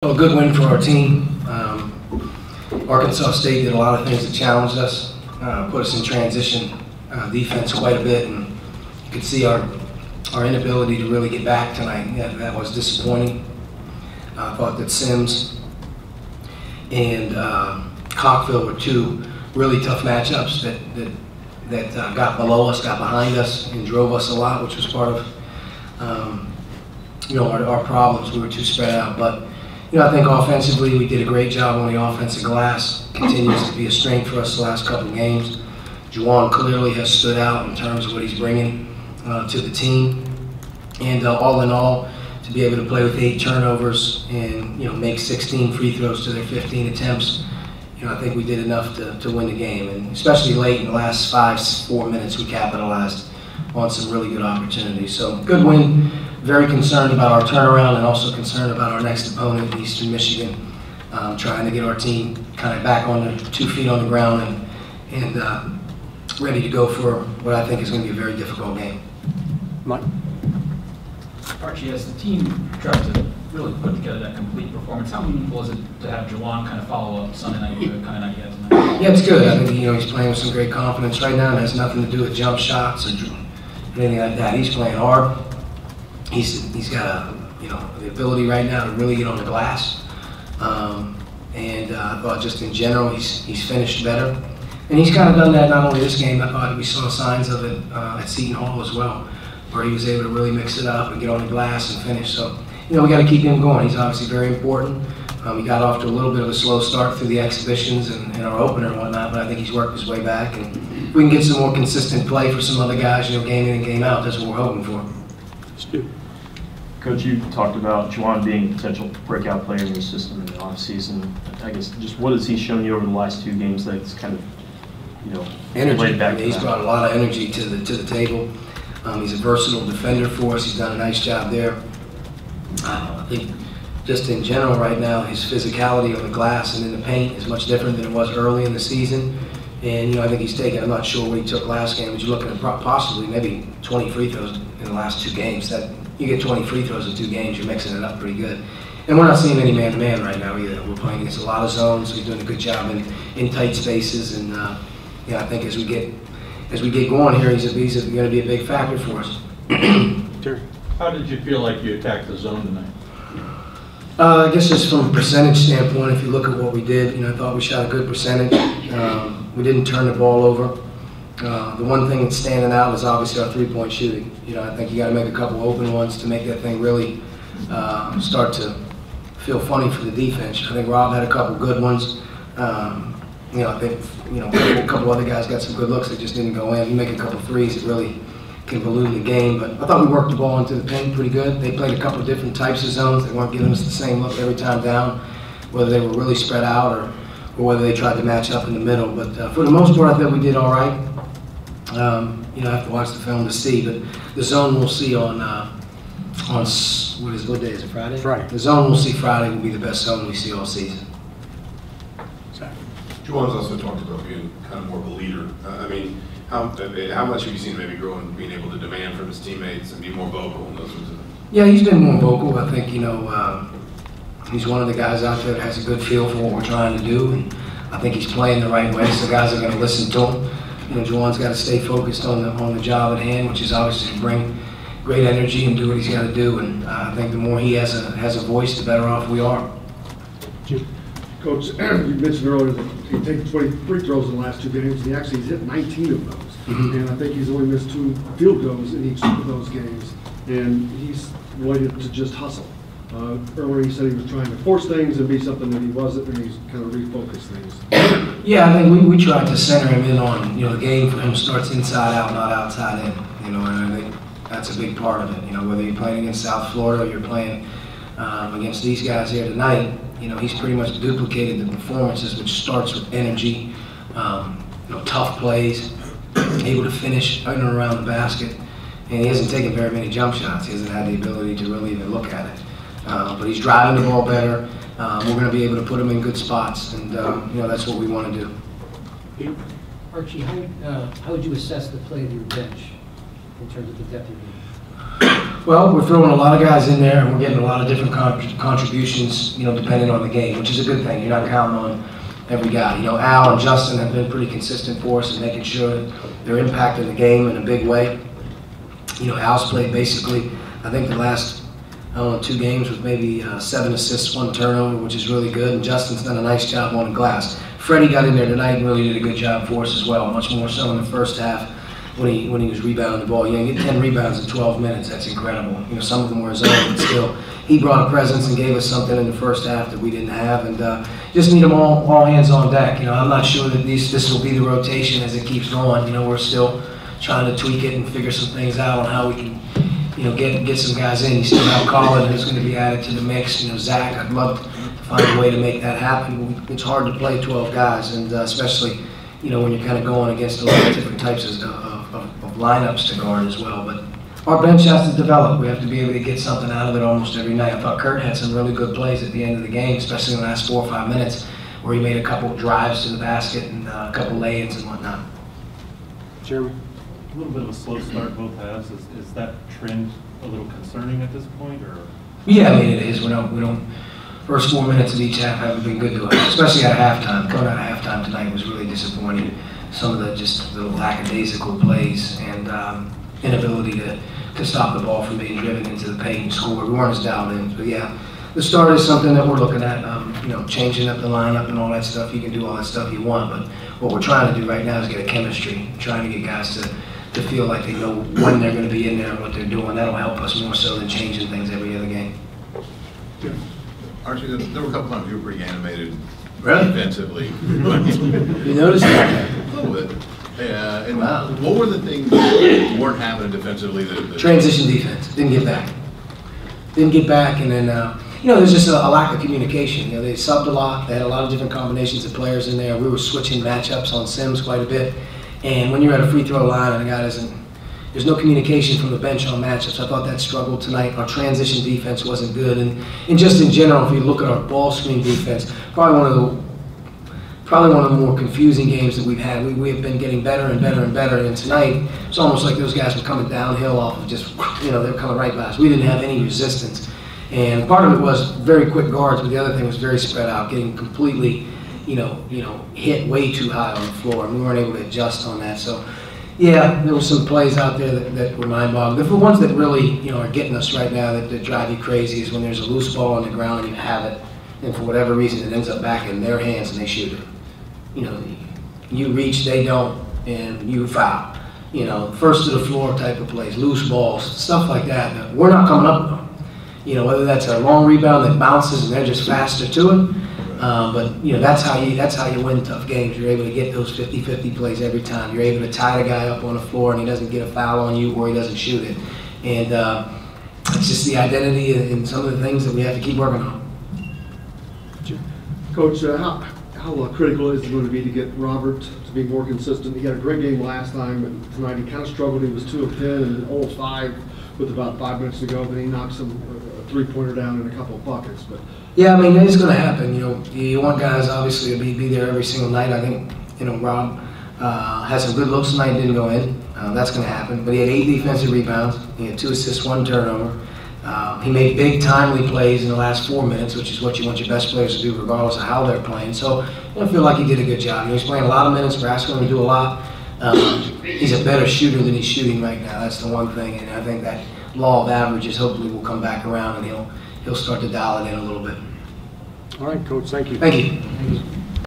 A good win for our team. Arkansas State did a lot of things that challenged us, put us in transition defense quite a bit, and you could see our inability to really get back tonight. That was disappointing. I thought that Sims and Cockville were two really tough matchups that got below us, got behind us, and drove us a lot, which was part of our problems. We were too spread out, but I think offensively we did a great job on the offensive glass. Continues to be a strength for us the last couple of games. Juwan clearly has stood out in terms of what he's bringing to the team. And all in all, to be able to play with 8 turnovers and make 16 free throws to their 15 attempts, I think we did enough to win the game. And especially late in the last 4 minutes, we capitalized on some really good opportunities. So good win. Very concerned about our turnaround and also concerned about our next opponent, Eastern Michigan, trying to get our team kind of back on their 2 feet on the ground and ready to go for what I think is going to be a very difficult game. Mike? Archie, as the team tried to really put together that complete performance, how meaningful is it to have Juwan kind of follow up Sunday night with the kind of night he had tonight? Yeah, it's good. I think he's playing with some great confidence right now, and it has nothing to do with jump shots or anything like that. He's playing hard. He's got the ability right now to really get on the glass, and I thought just in general he's finished better, and he's kind of done that not only this game. I thought we saw signs of it at Seton Hall as well, where he was able to really mix it up and get on the glass and finish. So we got to keep him going. He's obviously very important. He got off to a little bit of a slow start through the exhibitions and our opener and whatnot, but I think he's worked his way back, and if we can get some more consistent play for some other guys, game in and game out, that's what we're hoping for. Stu. Coach, you talked about Juwan being a potential breakout player in your system in the offseason. I guess just what has he shown you over the last 2 games that's kind of, energy. back He's brought a lot of energy to the table. He's a versatile defender for us. He's done a nice job there. I think just in general right now, his physicality on the glass and in the paint is much different than it was early in the season. And I think he's taken, I'm not sure what he took last game, but you're looking at possibly maybe 20 free throws in the last 2 games. That you get 20 free throws in 2 games, you're mixing it up pretty good. And we're not seeing any man-to-man right now either. We're playing against a lot of zones. He's doing a good job in tight spaces, and I think as we get going here, he's going to be a big factor for us. Sure. How did you feel like you attacked the zone tonight? I guess just from a percentage standpoint, if you look at what we did, I thought we shot a good percentage. We didn't turn the ball over. The one thing that's standing out is obviously our 3-point shooting. I think you got to make a couple open ones to make that thing really start to feel funny for the defense. I think Rob had a couple good ones. I think a couple other guys got some good looks that just didn't go in. You make a couple threes that really can balloon the game. But I thought we worked the ball into the paint pretty good. They played a couple different types of zones. They weren't giving us the same look every time down, whether they were really spread out or whether they tried to match up in the middle. But for the most part, I think we did all right. I have to watch the film to see, but the zone we'll see on what day is it, Friday? Friday. The zone we'll see Friday will be the best zone we see all season. Juwan's also talked about being kind of more of a leader. How much have you seen maybe grow in being able to demand from his teammates and be more vocal and those sorts of things? Yeah, he's been more vocal. I think he's one of the guys out there that has a good feel for what we're trying to do, and I think he's playing the right way, so guys are going to listen to him. Juwan's got to stay focused on the job at hand, which is obviously to bring great energy and do what he's got to do. And I think the more he has a voice, the better off we are. Coach, you mentioned earlier that he takes 20 free throws in the last 2 games. He's hit 19 of those, and I think he's only missed 2 field goals in each of those games. And he's wanted to just hustle. Earlier he said he was trying to force things and be something that he wasn't, and he's kind of refocused things. Yeah, I think we tried to center him in on, the game for him starts inside out, not outside in. And I think that's a big part of it. Whether you're playing against South Florida or you're playing against these guys here tonight, he's pretty much duplicated the performances, which starts with energy, tough plays, able to finish in and around the basket. And he hasn't taken very many jump shots. He hasn't had the ability to really even look at it. But he's driving the ball better. We're going to be able to put him in good spots, and that's what we want to do. Archie, how would you assess the play of your bench in terms of the depth of your game? Well, we're throwing a lot of guys in there, and we're getting a lot of different contributions, you know, depending on the game, which is a good thing. You're not counting on every guy. You know, Al and Justin have been pretty consistent for us in making sure that they're impacting the game in a big way. You know, Al's played basically, I think the last, I don't know, 2 games with maybe 7 assists, 1 turnover, which is really good, and Justin's done a nice job on the glass. Freddie got in there tonight and really did a good job for us as well, much more so in the first half when he was rebounding the ball. You know, you get 10 rebounds in 12 minutes, that's incredible. You know, some of them were his own, but still, he brought a presence and gave us something in the first half that we didn't have, and just need them all hands on deck. You know, I'm not sure that this will be the rotation as it keeps going. You know, we're still trying to tweak it and figure some things out on how we can, you know, get some guys in. You still have Colin who's going to be added to the mix. You know, Zach, I'd love to find a way to make that happen. It's hard to play 12 guys, and especially, you know, when you're kind of going against a lot of different types of lineups to guard as well. But our bench has to develop. We have to be able to get something out of it almost every night. I thought Kurt had some really good plays at the end of the game, especially in the last 4 or 5 minutes, where he made a couple drives to the basket and a couple lay-ins and whatnot. Jeremy? A little bit of a slow start both halves. Is that trend a little concerning at this point, or? Yeah, I mean it is. We don't. First 4 minutes of each half haven't been good to us, especially at halftime. Coming out of halftime tonight was really disappointing. Some of the lackadaisical plays and inability to stop the ball from being driven into the paint and score. We weren't as dialed in. But yeah, the start is something that we're looking at. You know, changing up the lineup and all that stuff. You can do all that stuff you want, but what we're trying to do right now is get a chemistry. Trying to get guys to feel like they know when they're going to be in there and what they're doing. That'll help us more so than changing things every other game. Archie, there were a couple times you were pretty animated Really? defensively. You noticed that? A little bit. Yeah. And Wow. what were the things that weren't happening defensively? Transition defense. Didn't get back. And then, you know, there's just a lack of communication. You know, they subbed a lot. They had a lot of different combinations of players in there. We were switching matchups on Sims quite a bit. And when you're at a free throw line and a guy there's no communication from the bench on matchups. I thought that struggled tonight. Our transition defense wasn't good. And just in general, if you look at our ball screen defense, probably one of the more confusing games that we've had. We have been getting better and better and better. And tonight, it's almost like those guys were coming downhill off of just, you know, they're coming right by us. We didn't have any resistance. And part of it was very quick guards, but the other thing was very spread out, getting completely, you know, hit way too high on the floor, and we weren't able to adjust on that. So, yeah, there were some plays out there that were mind-boggling. The ones that really, you know, are getting us right now that drive you crazy is when there's a loose ball on the ground and you have it, and for whatever reason it ends up back in their hands and they shoot it. You know, you reach, they don't, and you foul. You know, first to the floor type of plays, loose balls, stuff like that. We're not coming up with them. You know, whether that's a long rebound that bounces and they're just faster to it. But you know, that's how you win tough games. You're able to get those 50-50 plays every time. You're able to tie the guy up on the floor and he doesn't get a foul on you or he doesn't shoot it. And it's just the identity and some of the things that we have to keep working on. Coach, how critical is it going to be to get Robert to be more consistent? He had a great game last time, and tonight he kind of struggled. He was 2 of 10 and almost 5 with about 5 minutes to go. Then he knocked some three-pointer down and a couple of buckets. But yeah, I mean, it's going to happen. You know, you want guys obviously to be there every single night. I think, you know, Rob had some good looks tonight, didn't go in. That's going to happen. But he had 8 defensive rebounds. He had 2 assists, 1 turnover. He made big, timely plays in the last 4 minutes, which is what you want your best players to do regardless of how they're playing. So I feel like he did a good job. You know, he's playing a lot of minutes. We're asking him to do a lot. He's a better shooter than he's shooting right now. That's the one thing. And I think that law of averages hopefully will come back around and he'll start to dial it in a little bit. All right, Coach, thank you. Thank you.